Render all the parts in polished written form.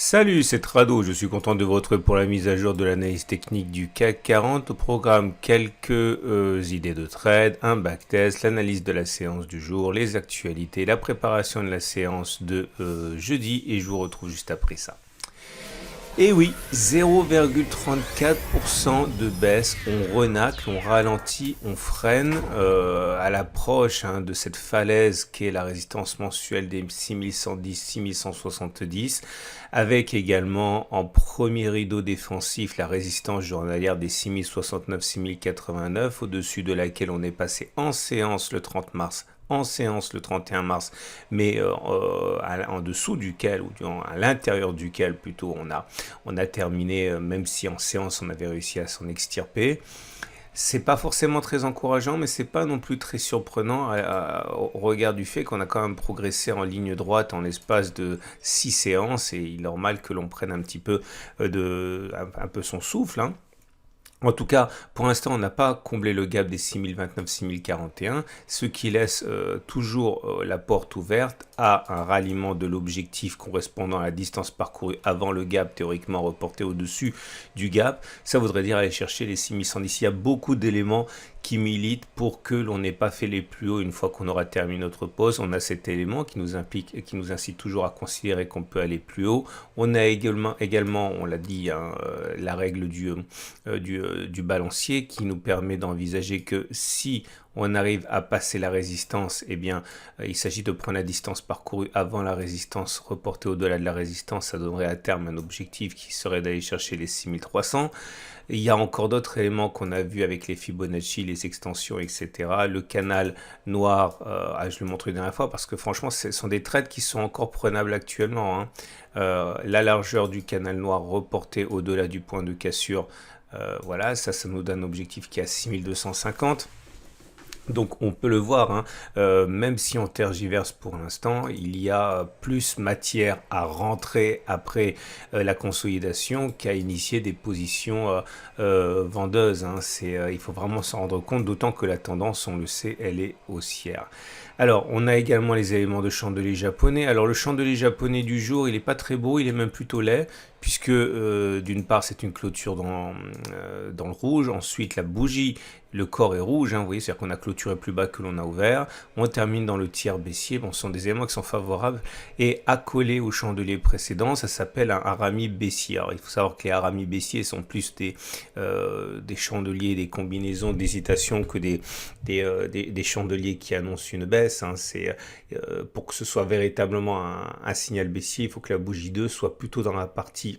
Salut, c'est Trado, je suis content de vous retrouver pour la mise à jour de l'analyse technique du CAC 40. Au programme, quelques idées de trade, un backtest, l'analyse de la séance du jour, les actualités, la préparation de la séance de jeudi et je vous retrouve juste après ça. Et oui, 0,34% de baisse, on renacle, on ralentit, on freine à l'approche de cette falaise qu'est la résistance mensuelle des 6110-6170, avec également en premier rideau défensif la résistance journalière des 6069-6089, au-dessus de laquelle on est passé en séance le 30 mars. En séance le 31 mars, mais en dessous duquel, ou à l'intérieur duquel plutôt, on a terminé, même si en séance on avait réussi à s'en extirper. C'est pas forcément très encourageant, mais c'est pas non plus très surprenant au regard du fait qu'on a quand même progressé en ligne droite en l'espace de 6 séances, et il est normal que l'on prenne un petit peu un peu son souffle, hein. En tout cas, pour l'instant, on n'a pas comblé le gap des 6029-6041, ce qui laisse toujours la porte ouverte à un ralliement de l'objectif correspondant à la distance parcourue avant le gap, théoriquement reporté au-dessus du gap. Ça voudrait dire aller chercher les 6110. Il y a beaucoup d'éléments qui militent pour que l'on n'ait pas fait les plus hauts une fois qu'on aura terminé notre pause. On a cet élément qui nous implique, qui nous incite toujours à considérer qu'on peut aller plus haut. On a également on l'a dit, la règle du balancier qui nous permet d'envisager que si on arrive à passer la résistance, eh bien, il s'agit de prendre la distance parcourue avant la résistance, reportée au-delà de la résistance, ça donnerait à terme un objectif qui serait d'aller chercher les 6300. Il y a encore d'autres éléments qu'on a vus avec les Fibonacci, les extensions, etc. Le canal noir, je le montre une dernière fois parce que franchement, ce sont des trades qui sont encore prenables actuellement, hein. La largeur du canal noir reportée au-delà du point de cassure, voilà, ça nous donne un objectif qui est à 6250. Donc on peut le voir, hein, même si on tergiverse pour l'instant, il y a plus matière à rentrer après la consolidation qu'à initier des positions vendeuses, hein. Il faut vraiment s'en rendre compte, d'autant que la tendance, on le sait, elle est haussière. Alors, on a également les éléments de chandelier japonais. Alors, le chandelier japonais du jour, il n'est pas très beau, il est même plutôt laid, puisque d'une part, c'est une clôture dans le rouge. Ensuite, la bougie, le corps est rouge, hein, vous voyez, c'est-à-dire qu'on a clôturé plus bas que l'on a ouvert. On termine dans le tiers baissier. Bon, ce sont des éléments qui sont favorables. Et accolé au chandelier précédent, ça s'appelle un harami baissier. Alors, il faut savoir que les haramis baissiers sont plus des chandeliers, des combinaisons d'hésitation que des chandeliers qui annoncent une baisse, hein. Pour que ce soit véritablement un signal baissier, il faut que la bougie 2 soit plutôt dans la partie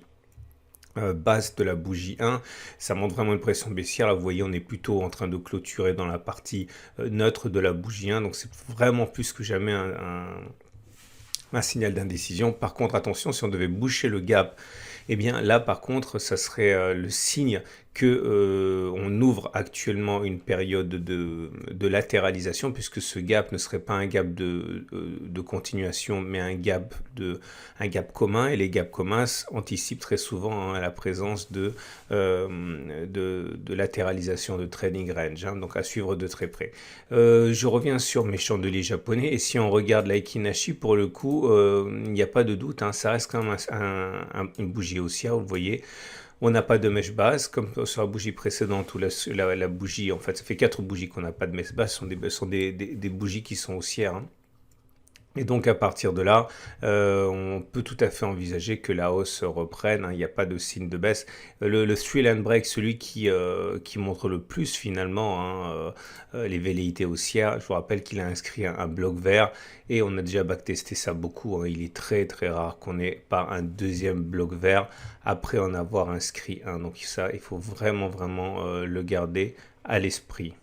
basse de la bougie 1, ça montre vraiment une pression baissière. Là, vous voyez, on est plutôt en train de clôturer dans la partie neutre de la bougie 1, donc c'est vraiment plus que jamais un signal d'indécision. Par contre, attention, si on devait boucher le gap, eh bien là, par contre, ça serait le signe que on ouvre actuellement une période de latéralisation, puisque ce gap ne serait pas un gap de continuation, mais un gap commun, et les gaps communs anticipent très souvent, hein, la présence de latéralisation de trading range, hein, donc à suivre de très près. Je reviens sur mes chandeliers japonais, et si on regarde la Ekinashi, pour le coup, il n'y a pas de doute, hein, ça reste quand même une bougie haussière, vous voyez. On n'a pas de mèche basse, comme sur la bougie précédente, où la bougie, en fait, ça fait 4 bougies qu'on n'a pas de mèche basse, ce sont des bougies qui sont haussières, hein. Et donc à partir de là, on peut tout à fait envisager que la hausse reprenne, hein. Il n'y a pas de signe de baisse. Le Three Line Break, celui qui montre le plus finalement, hein, les velléités haussières, je vous rappelle qu'il a inscrit un bloc vert, et on a déjà backtesté ça beaucoup, hein. Il est très très rare qu'on ait pas un deuxième bloc vert après en avoir inscrit un. Donc ça, il faut vraiment le garder à l'esprit.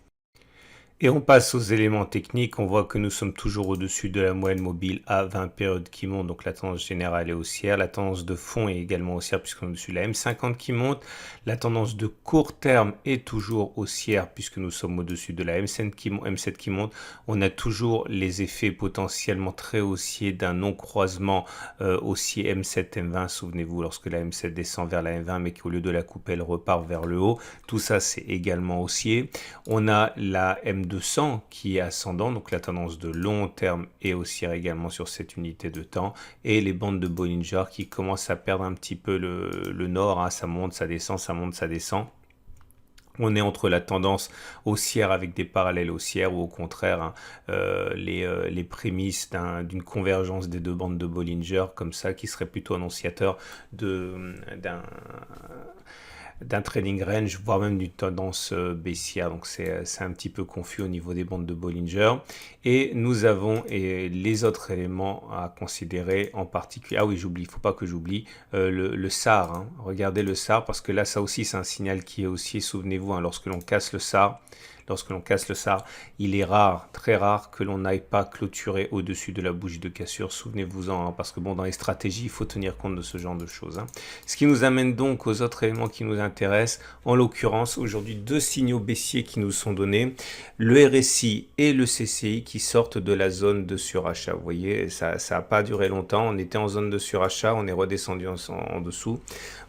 Et on passe aux éléments techniques. On voit que nous sommes toujours au-dessus de la moyenne mobile à 20 périodes qui monte. Donc la tendance générale est haussière. La tendance de fond est également haussière puisqu'on est au-dessus de la M50 qui monte. La tendance de court terme est toujours haussière puisque nous sommes au-dessus de la M7 qui monte. On a toujours les effets potentiellement très haussiers d'un non-croisement haussier M7-M20. Souvenez-vous, lorsque la M7 descend vers la M20 mais qu'au lieu de la couper, elle repart vers le haut. Tout ça, c'est également haussier. On a la M2 200 qui est ascendant, donc la tendance de long terme est haussière également sur cette unité de temps, et les bandes de Bollinger qui commencent à perdre un petit peu le nord, hein, ça monte, ça descend, ça monte, ça descend. On est entre la tendance haussière avec des parallèles haussières ou au contraire hein, les prémices d'une convergence des deux bandes de Bollinger comme ça qui serait plutôt annonciateur d'un trading range, voire même d'une tendance baissière. Donc c'est un petit peu confus au niveau des bandes de Bollinger. Et nous avons les autres éléments à considérer en particulier. Ah oui, j'oublie, il ne faut pas que j'oublie le SAR. Hein. Regardez le SAR parce que là, ça aussi, c'est un signal qui est haussier. Souvenez-vous, hein, lorsque l'on casse le SAR, il est rare, très rare que l'on n'aille pas clôturer au-dessus de la bougie de cassure. Souvenez-vous-en, hein, parce que bon, dans les stratégies, il faut tenir compte de ce genre de choses. Hein. Ce qui nous amène donc aux autres éléments qui nous intéressent. En l'occurrence, aujourd'hui, deux signaux baissiers qui nous sont donnés. Le RSI et le CCI qui sortent de la zone de surachat. Vous voyez, ça n'a pas duré longtemps. On était en zone de surachat, on est redescendu en dessous.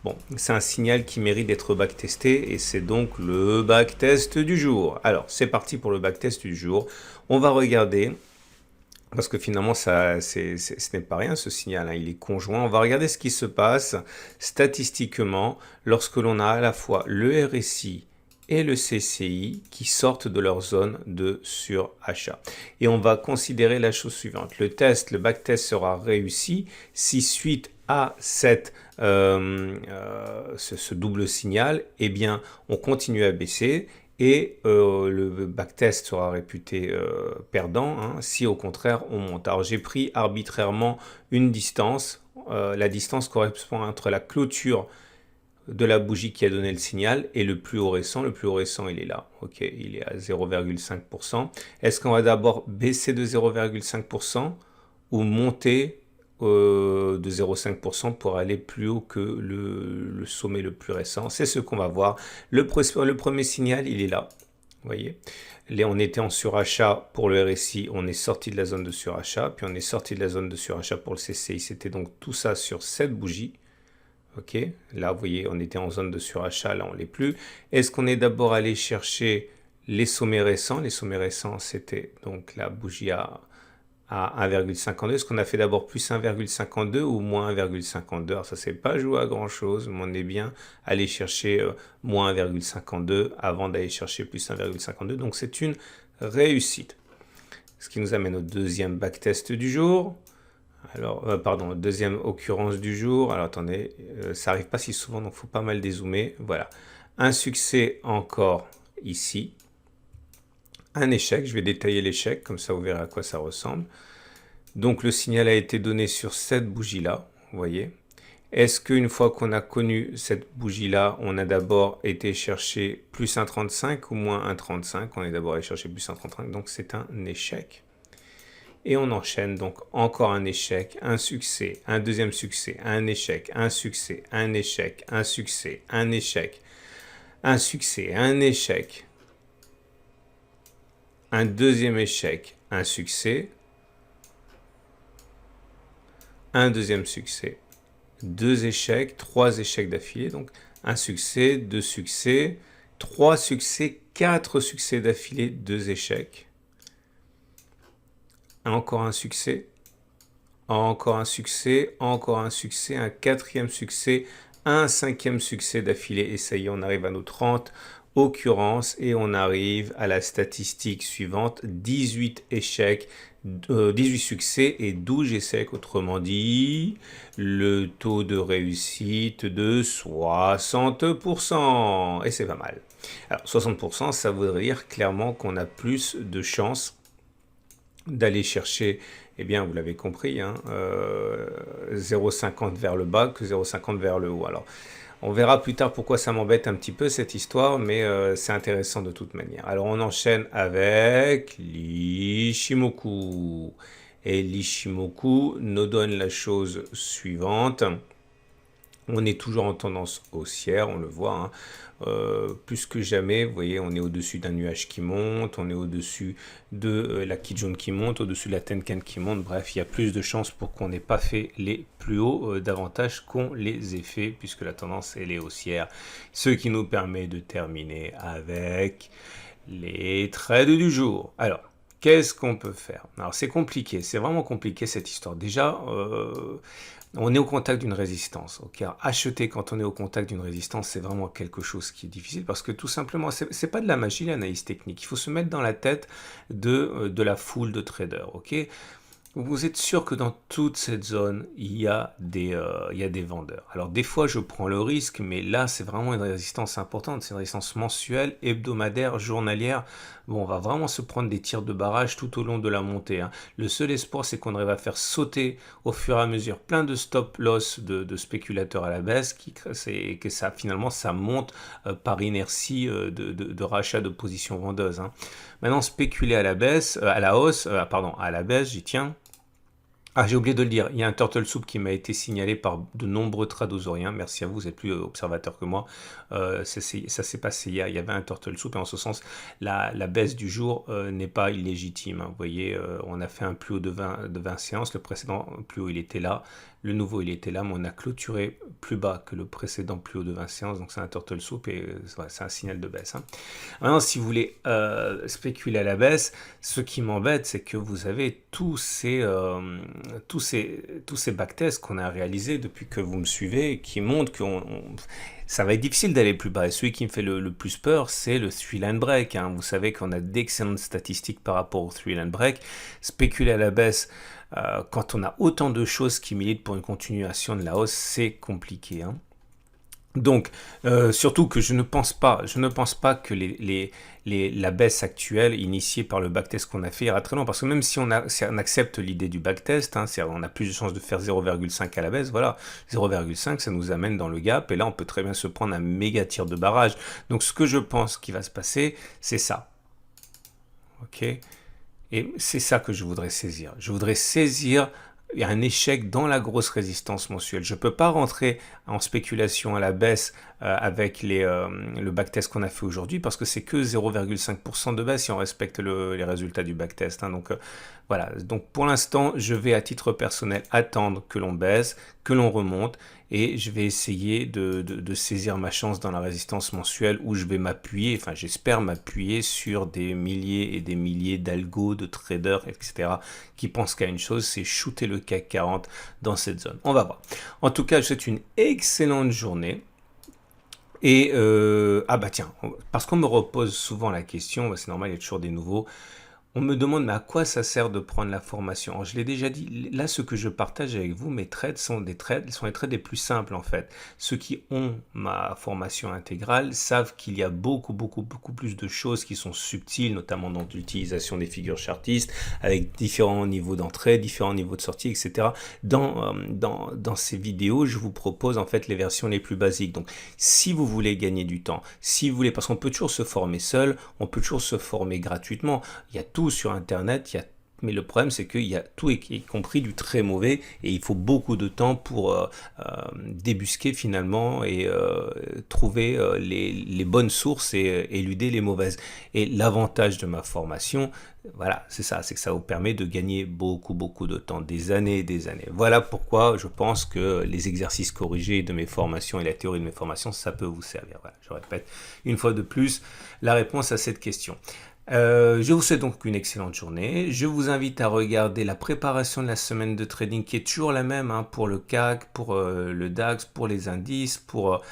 Bon, c'est un signal qui mérite d'être backtesté et c'est donc le backtest du jour. Alors, c'est parti pour le backtest du jour. On va regarder, parce que finalement, ce n'est pas rien ce signal, hein, il est conjoint. On va regarder ce qui se passe statistiquement lorsque l'on a à la fois le RSI et le CCI qui sortent de leur zone de surachat. Et on va considérer la chose suivante. Le backtest sera réussi si suite à ce double signal, eh bien, on continue à baisser et le backtest sera réputé perdant hein, si au contraire on monte. Alors j'ai pris arbitrairement une distance. La distance correspond entre la clôture de la bougie qui a donné le signal et le plus haut récent. Le plus haut récent, il est là. Ok, il est à 0,5%. Est-ce qu'on va d'abord baisser de 0,5% ou monter de 0,5% pour aller plus haut que le sommet le plus récent? C'est ce qu'on va voir. Le premier signal, il est là. Vous voyez, on était en surachat pour le RSI, on est sorti de la zone de surachat, puis on est sorti de la zone de surachat pour le CCI. C'était donc tout ça sur cette bougie. Ok, là vous voyez, on était en zone de surachat, là on l'est plus. Est-ce qu'on est d'abord allé chercher les sommets récents? Les sommets récents, c'était donc la bougie à 1,52. Est-ce qu'on a fait d'abord plus 1,52 ou moins 1,52? Alors ça ne s'est pas joué à grand chose, mais on est bien allé chercher moins 1,52 avant d'aller chercher plus 1,52. Donc c'est une réussite. Ce qui nous amène au deuxième backtest du jour. Alors, pardon, deuxième occurrence du jour. Alors, attendez, ça n'arrive pas si souvent, donc il faut pas mal dézoomer. Voilà. Un succès encore ici. Un échec. Je vais détailler l'échec, comme ça vous verrez à quoi ça ressemble. Donc, le signal a été donné sur cette bougie-là, vous voyez. Est-ce qu'une fois qu'on a connu cette bougie-là, on a d'abord été chercher plus 1,35 ou moins 1,35? On est d'abord allé chercher plus 1,35, donc c'est un échec. Et on enchaîne donc encore un échec, un succès, un deuxième succès, un échec, un succès, un échec, un succès, un échec, un succès, un échec, un deuxième échec, un succès, un deuxième succès, deux échecs, trois échecs d'affilée, donc un succès, deux succès, trois succès, quatre succès d'affilée, deux échecs. Encore un succès, encore un succès, encore un succès, un quatrième succès, un cinquième succès d'affilée. Et ça y est, on arrive à nos 30 occurrences et on arrive à la statistique suivante, 18 échecs, 18 succès et 12 échecs. Autrement dit, le taux de réussite de 60%. Et c'est pas mal. Alors 60%, ça voudrait dire clairement qu'on a plus de chances d'aller chercher, eh bien vous l'avez compris, hein, 0,50 vers le bas que 0,50 vers le haut. Alors on verra plus tard pourquoi ça m'embête un petit peu cette histoire, mais c'est intéressant de toute manière. Alors on enchaîne avec l'Ichimoku. Et l'Ichimoku nous donne la chose suivante. On est toujours en tendance haussière, on le voit, hein. Plus que jamais, vous voyez, on est au-dessus d'un nuage qui monte, on est au-dessus de la Kijun qui monte, au-dessus de la Tenkan qui monte. Bref, il y a plus de chances pour qu'on n'ait pas fait les plus hauts davantage qu'on les ait fait, puisque la tendance elle est haussière. Ce qui nous permet de terminer avec Les trades du jour. Alors, qu'est-ce qu'on peut faire? Alors, c'est compliqué, c'est vraiment compliqué cette histoire. Déjà, on est au contact d'une résistance. Ok, alors, acheter quand on est au contact d'une résistance, c'est vraiment quelque chose qui est difficile parce que tout simplement, c'est pas de la magie l'analyse technique. Il faut se mettre dans la tête de la foule de traders. Ok, vous êtes sûr que dans toute cette zone, il y a des vendeurs. Alors des fois, je prends le risque, mais là, c'est vraiment une résistance importante. C'est une résistance mensuelle, hebdomadaire, journalière. Bon, on va vraiment se prendre des tirs de barrage tout au long de la montée, hein. Le seul espoir, c'est qu'on arrive à faire sauter au fur et à mesure plein de stop-loss de spéculateurs à la baisse, que ça, finalement, ça monte par inertie de rachat de positions vendeuses, hein. Maintenant, spéculer à la baisse, à la hausse, pardon, à la baisse, j'y tiens. Ah, j'ai oublié de le dire, il y a un turtle soup qui m'a été signalé par de nombreux tradosauriens. Merci à vous, vous êtes plus observateur que moi. Ça s'est passé hier, il y avait un turtle soup et en ce sens, la baisse du jour n'est pas illégitime, hein. Vous voyez, on a fait un plus haut de 20 séances, le précédent plus haut il était là, le nouveau il était là, mais on a clôturé plus bas que le précédent plus haut de 20 séances, donc c'est un turtle soup et c'est un signal de baisse, hein. Maintenant, si vous voulez spéculer à la baisse, ce qui m'embête, c'est que vous avez tous ces backtests qu'on a réalisés depuis que vous me suivez, qui montrent que ça va être difficile d'aller plus bas. Et celui qui me fait le plus peur, c'est le three-line break, hein. Vous savez qu'on a d'excellentes statistiques par rapport au three-line break. Spéculer à la baisse, quand on a autant de choses qui militent pour une continuation de la hausse, c'est compliqué, hein. Donc, surtout que je ne pense pas que la baisse actuelle initiée par le backtest qu'on a fait ira très loin, parce que même si on accepte l'idée du backtest, hein, on a plus de chances de faire 0,5 à la baisse, voilà, 0,5 ça nous amène dans le gap, et là on peut très bien se prendre un méga tir de barrage. Donc ce que je pense qui va se passer, c'est ça, ok, et c'est ça que je voudrais saisir. Je voudrais saisir un échec dans la grosse résistance mensuelle. Je ne peux pas rentrer en spéculation à la baisse avec le backtest qu'on a fait aujourd'hui parce que c'est que 0,5% de baisse si on respecte les résultats du backtest, hein. Donc voilà, donc pour l'instant, je vais à titre personnel attendre que l'on baisse, que l'on remonte et je vais essayer de saisir ma chance dans la résistance mensuelle où je vais m'appuyer, enfin j'espère m'appuyer sur des milliers et des milliers d'algos, de traders, etc. qui pensent qu'à une chose, c'est shooter le CAC 40 dans cette zone. On va voir. En tout cas, je vous souhaite une excellente journée. Et, ah bah tiens, parce qu'on me repose souvent la question, c'est normal, il y a toujours des nouveaux. On me demande, mais à quoi ça sert de prendre la formation? Alors, je l'ai déjà dit, là, ce que je partage avec vous, mes trades sont les trades les plus simples, en fait. Ceux qui ont ma formation intégrale savent qu'il y a beaucoup plus de choses qui sont subtiles, notamment dans l'utilisation des figures chartistes, avec différents niveaux d'entrée, différents niveaux de sortie, etc. Dans ces vidéos, je vous propose, en fait, les versions les plus basiques. Donc, si vous voulez gagner du temps, si vous voulez, parce qu'on peut toujours se former seul, on peut toujours se former gratuitement, il y a tout sur internet, mais le problème c'est qu'il y a tout, y compris du très mauvais, et il faut beaucoup de temps pour débusquer finalement et trouver les bonnes sources et éluder les mauvaises. Et l'avantage de ma formation, voilà, c'est ça, c'est que ça vous permet de gagner beaucoup de temps, des années et des années. Voilà pourquoi je pense que les exercices corrigés de mes formations et la théorie de mes formations, ça peut vous servir. Voilà, je répète une fois de plus la réponse à cette question. Je vous souhaite donc une excellente journée. Je vous invite à regarder la préparation de la semaine de trading qui est toujours la même, hein, pour le CAC, pour le DAX, pour les indices, pour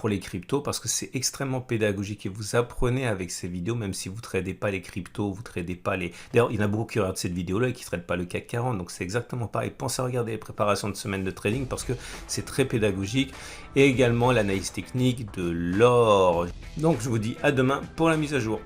les cryptos, parce que c'est extrêmement pédagogique et vous apprenez avec ces vidéos, même si vous ne tradez pas les cryptos, vous ne tradez pas les... D'ailleurs, il y en a beaucoup qui regardent cette vidéo-là et qui ne tradent pas le CAC 40, donc c'est exactement pareil. Pensez à regarder les préparations de semaine de trading parce que c'est très pédagogique, et également l'analyse technique de l'or. Donc je vous dis à demain pour la mise à jour.